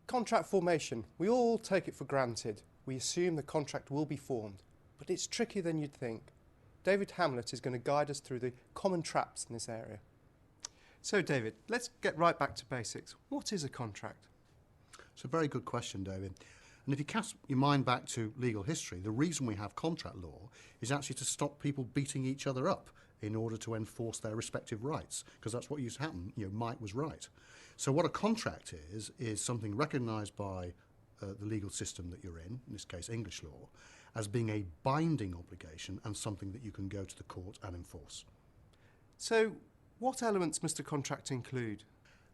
Contract formation. We all take it for granted. We assume the contract will be formed, but it's trickier than you'd think. David Hamlett is going to guide us through the common traps in this area. So David, let's get right back to basics. What is a contract? It's a very good question, David. And if you cast your mind back to legal history, the reason we have contract law is actually to stop people beating each other up in order to enforce their respective rights, because that's what used to happen. Might was right. So what a contract is something recognised by the legal system that you're in this case English law, as being a binding obligation and something that you can go to the court and enforce. So what elements must a contract include?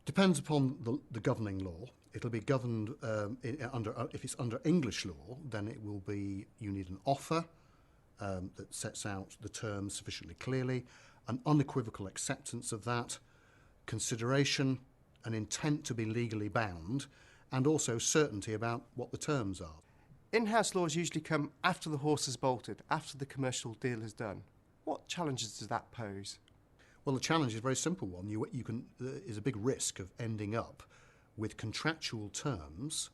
Depends upon the governing law. It'll be governed if it's under English law, then it will be, you need an offer that sets out the terms sufficiently clearly, an unequivocal acceptance of that, consideration, an intent to be legally bound, and also certainty about what the terms are. In-house laws usually come after the horse has bolted, after the commercial deal is done. What challenges does that pose? Well, the challenge is a very simple one. There's a big risk of ending up with contractual terms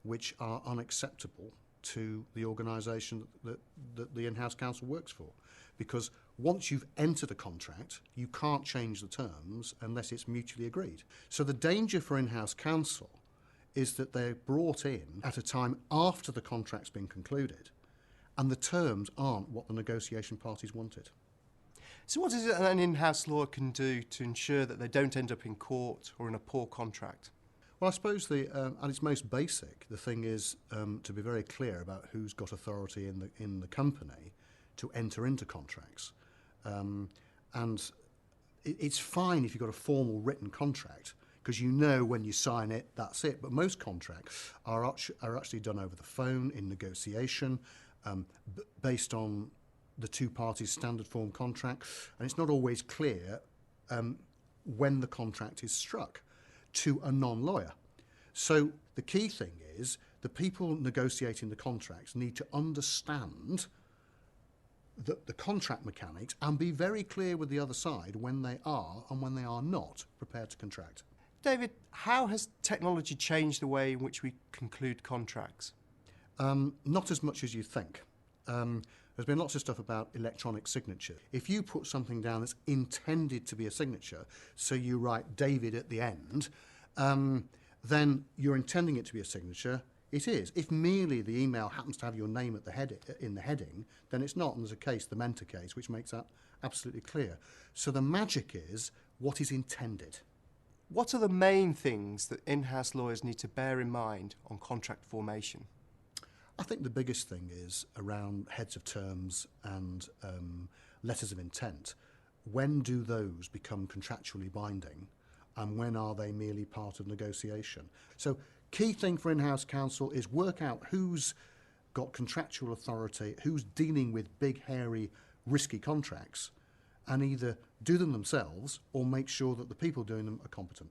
which are unacceptable to the organisation that the in-house counsel works for. Because once you've entered a contract, you can't change the terms unless it's mutually agreed. So the danger for in-house counsel is that they're brought in at a time after the contract's been concluded and the terms aren't what the negotiation parties wanted. So what is it an in-house lawyer can do to ensure that they don't end up in court or in a poor contract? Well, I suppose at its most basic, the thing is to be very clear about who's got authority in the company to enter into contracts. And it's fine if you've got a formal written contract, because you know when you sign it, that's it. But most contracts are actually done over the phone in negotiation, based on the two parties' standard form contract, and it's not always clear when the contract is struck to a non-lawyer. So the key thing is the people negotiating the contracts need to understand the contract mechanics and be very clear with the other side when they are and when they are not prepared to contract. David, how has technology changed the way in which we conclude contracts? Not as much as you think. There's been lots of stuff about electronic signature. If you put something down that's intended to be a signature, so you write David at the end, then you're intending it to be a signature. It is. If merely the email happens to have your name at in the heading, then it's not, and there's a case, the Mentor case, which makes that absolutely clear. So the magic is what is intended. What are the main things that in-house lawyers need to bear in mind on contract formation? I think the biggest thing is around heads of terms and letters of intent. When do those become contractually binding and when are they merely part of negotiation? So key thing for in-house counsel is work out who's got contractual authority, who's dealing with big, hairy, risky contracts, and either do them themselves or make sure that the people doing them are competent.